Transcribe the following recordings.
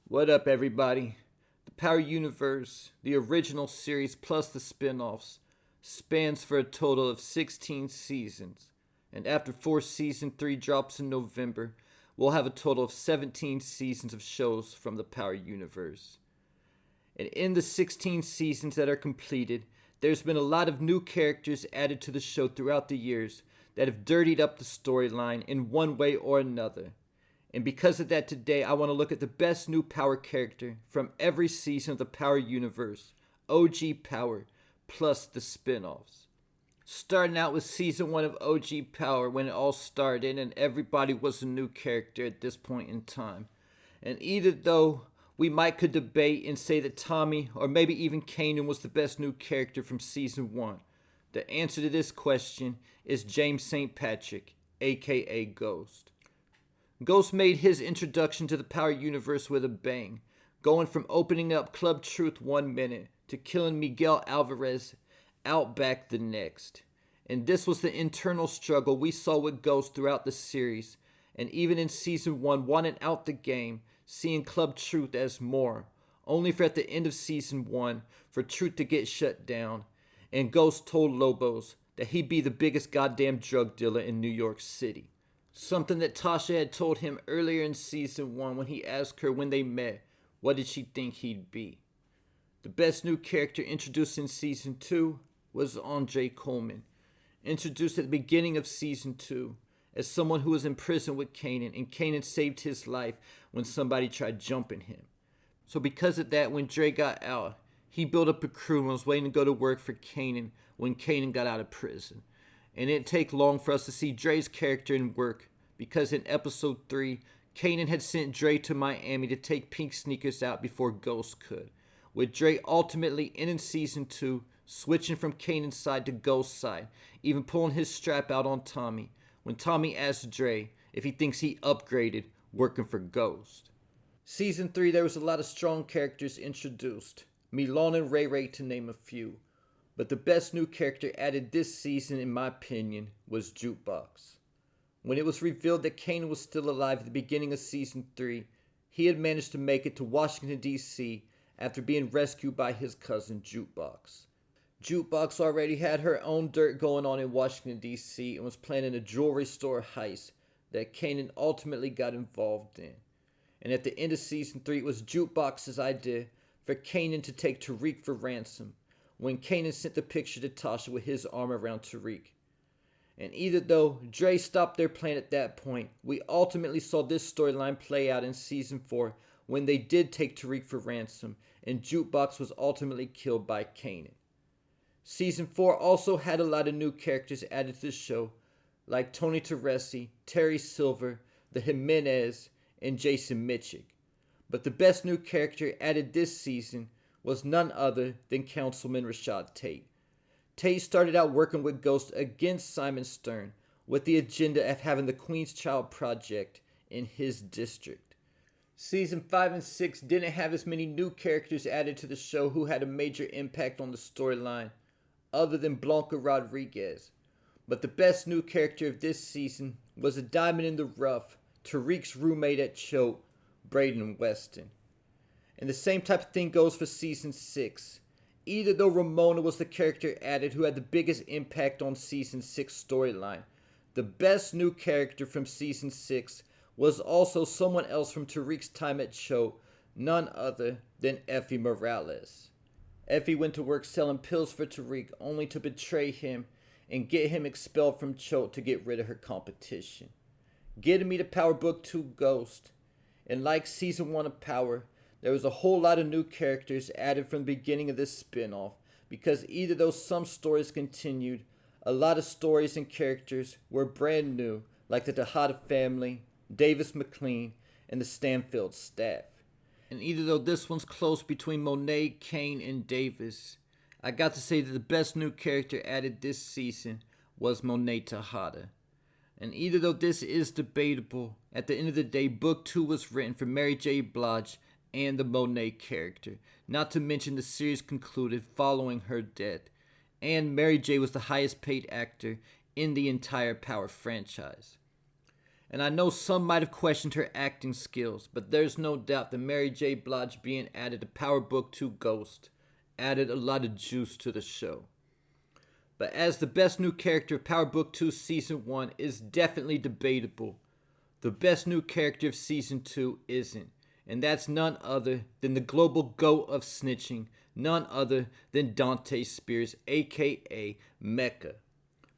What up, everybody? The Power Universe, the original series plus the spin-offs, spans for a total of 16 seasons. And after season 3 drops in November, we'll have a total of 17 seasons of shows from the Power Universe. And in the 16 seasons that are completed, there's been a lot of new characters added to the show throughout the years that have dirtied up the storyline in one way or another. And because of that, today I want to look at the best new Power character from every season of the Power Universe, OG Power, plus the spin-offs. Starting out with season 1 of OG Power when it all started and everybody was a new character at this point in time. And either though we might could debate and say that Tommy or maybe even Kanan was the best new character from season 1, the answer to this question is James St. Patrick, aka Ghost. Ghost made his introduction to the Power Universe with a bang, going from opening up Club Truth 1 minute to killing Miguel Alvarez Outback the next. And this was the internal struggle we saw with Ghost throughout the series, and even in season 1 wanting out the game, seeing Club Truth as more, only for at the end of season 1 for Truth to get shut down, and Ghost told Lobos that he'd be the biggest goddamn drug dealer in New York City. Something that Tasha had told him earlier in season 1 when he asked her when they met, what did she think he'd be. The best new character introduced in season 2 was Andre Coleman, introduced at the beginning of season 2 as someone who was in prison with Kanan, and Kanan saved his life when somebody tried jumping him. So because of that, when Dre got out, he built up a crew and was waiting to go to work for Kanan when Kanan got out of prison. And it didn't take long for us to see Dre's character in work, because in episode 3, Kanan had sent Dre to Miami to take Pink Sneakers out before Ghost could, with Dre ultimately in season 2, switching from Kanan's side to Ghost's side, even pulling his strap out on Tommy, when Tommy asked Dre if he thinks he upgraded working for Ghost. Season 3, there was a lot of strong characters introduced, Milon and Ray Ray to name a few. But the best new character added this season, in my opinion, was Jukebox. When it was revealed that Kanan was still alive at the beginning of season 3, he had managed to make it to Washington, D.C. after being rescued by his cousin Jukebox. Jukebox already had her own dirt going on in Washington, D.C. and was planning a jewelry store heist that Kanan ultimately got involved in. And at the end of season 3, it was Jukebox's idea for Kanan to take Tariq for ransom, when Kanan sent the picture to Tasha with his arm around Tariq. And either though Dre stopped their plan at that point, we ultimately saw this storyline play out in season 4 when they did take Tariq for ransom and Jukebox was ultimately killed by Kanan. Season 4 also had a lot of new characters added to the show, like Tony Teresi, Terry Silver, the Jimenez, and Jason Mitchell. But the best new character added this season was none other than Councilman Rashad Tate. Tate started out working with Ghost against Simon Stern with the agenda of having the Queen's Child Project in his district. Season 5 and 6 didn't have as many new characters added to the show who had a major impact on the storyline, other than Blanca Rodriguez. But the best new character of this season was a diamond in the rough, Tariq's roommate at Choate, Braden Weston. And the same type of thing goes for season 6. Either though Ramona was the character added who had the biggest impact on season 6 storyline, the best new character from season 6 was also someone else from Tariq's time at Choate, none other than Effie Morales. Effie went to work selling pills for Tariq only to betray him and get him expelled from Choate to get rid of her competition. Getting me to Power Book 2 Ghost. And like season 1 of Power, there was a whole lot of new characters added from the beginning of this spin-off, because either though some stories continued, a lot of stories and characters were brand new, like the Tejada family, Davis McLean, and the Stanfield staff. And either though this one's close between Monet, Kane, and Davis, I got to say that the best new character added this season was Monet Tejada. And either though this is debatable, at the end of the day, Book 2 was written for Mary J. Blige and the Monet character, not to mention the series concluded following her death, and Mary J was the highest paid actor in the entire Power franchise. And I know some might have questioned her acting skills, but there's no doubt that Mary J. Blige being added to Power Book 2 Ghost added a lot of juice to the show. But as the best new character of Power Book 2 Season 1 is definitely debatable, the best new character of Season 2 isn't. And that's none other than the global GOAT of snitching, none other than Dante Spears, aka Mecha.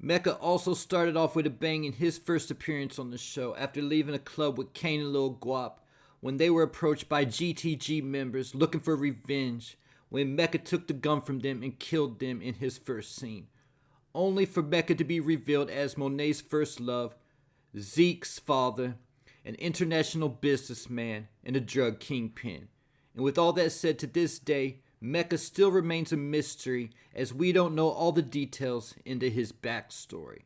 Mecha also started off with a bang in his first appearance on the show after leaving a club with Kanan and Lil Guap when they were approached by GTG members looking for revenge when Mecha took the gun from them and killed them in his first scene. Only for Mecha to be revealed as Monet's first love, Zeke's father, an international businessman, and a drug kingpin. And with all that said, to this day, Mecha still remains a mystery as we don't know all the details into his backstory.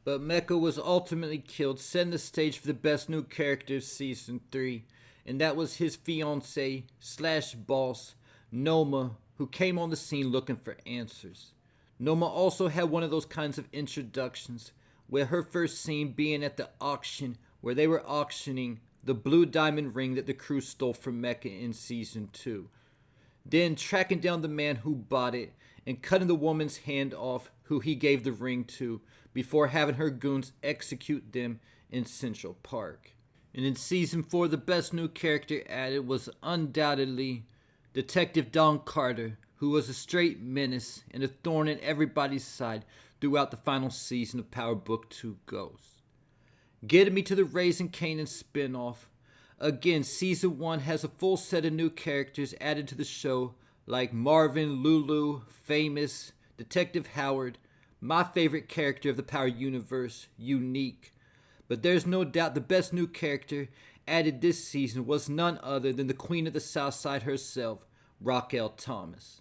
But Mecha was ultimately killed, setting the stage for the best new character of Season 3, and that was his fiancée / boss, Noma, who came on the scene looking for answers. Noma also had one of those kinds of introductions, with her first scene being at the auction where they were auctioning the blue diamond ring that the crew stole from Mecha in Season 2. Then tracking down the man who bought it and cutting the woman's hand off who he gave the ring to before having her goons execute them in Central Park. And in Season 4, the best new character added was undoubtedly Detective Don Carter, who was a straight menace and a thorn in everybody's side throughout the final season of Power Book 2 Ghost. Getting me to the Raising Kanan spinoff. Again, Season 1 has a full set of new characters added to the show like Marvin, Lulu, Famous, Detective Howard, my favorite character of the Power Universe, Unique. But there's no doubt the best new character added this season was none other than the Queen of the South Side herself, Raquel Thomas.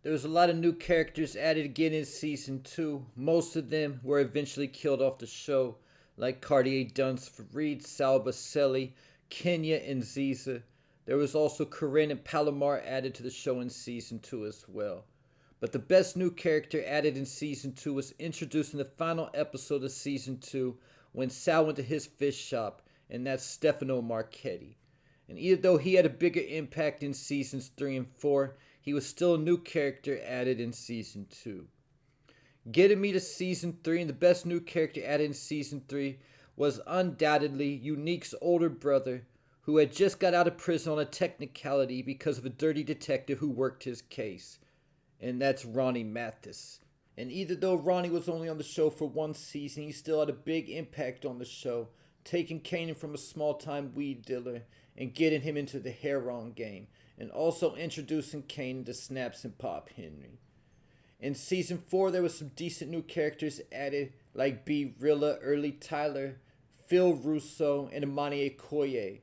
There was a lot of new characters added again in Season 2. Most of them were eventually killed off the show, like Cartier Dunce, Fareed, Sal Baselli, Kenya, and Ziza. There was also Corinne and Palomar added to the show in Season 2 as well. But the best new character added in Season 2 was introduced in the final episode of Season 2 when Sal went to his fish shop, and that's Stefano Marchetti. And even though he had a bigger impact in Seasons 3 and 4, he was still a new character added in Season 2. Getting me to Season 3, and the best new character added in Season 3 was undoubtedly Unique's older brother, who had just got out of prison on a technicality because of a dirty detective who worked his case. And that's Ronnie Mathis. And even though Ronnie was only on the show for one season, he still had a big impact on the show, taking Kanan from a small-time weed dealer and getting him into the heroin game, and also introducing Kanan to Snaps and Pop Henry. In Season 4, there was some decent new characters added, like B. Rilla, Early Tyler, Phil Russo, and Imani Okoye.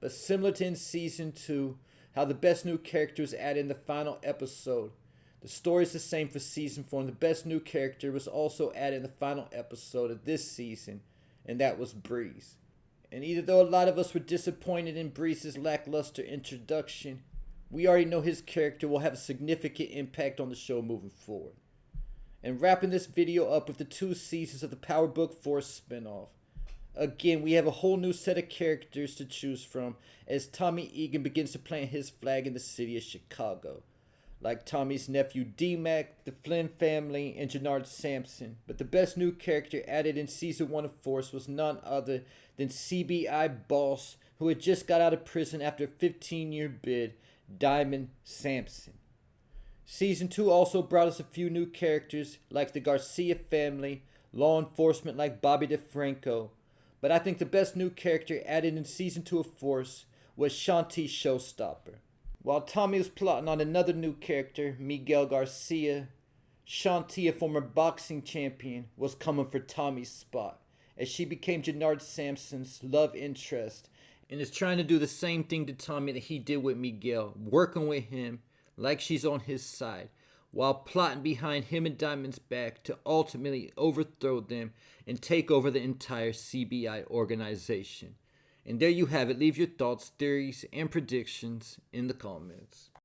But similar to in Season 2, how the best new character was added in the final episode, the story is the same for Season 4, and the best new character was also added in the final episode of this season, and that was Breeze. And even though a lot of us were disappointed in Breeze's lackluster introduction, we already know his character will have a significant impact on the show moving forward. And wrapping this video up with the 2 seasons of the Power Book 4 spinoff. Again, we have a whole new set of characters to choose from as Tommy Egan begins to plant his flag in the city of Chicago. Like Tommy's nephew D-Mac, the Flynn family, and Jannard Sampson. But the best new character added in Season 1 of Force was none other than CBI boss who had just got out of prison after a 15-year bid, Diamond Sampson. Season 2 also brought us a few new characters like the Garcia family, law enforcement like Bobby DeFranco. But I think the best new character added in Season 2 of Force was Shanti Showstopper. While Tommy was plotting on another new character, Miguel Garcia, Shanti, a former boxing champion, was coming for Tommy's spot, as she became Jannard Sampson's love interest and is trying to do the same thing to Tommy that he did with Miguel, working with him like she's on his side, while plotting behind him and Diamond's back to ultimately overthrow them and take over the entire CBI organization. And there you have it. Leave your thoughts, theories, and predictions in the comments.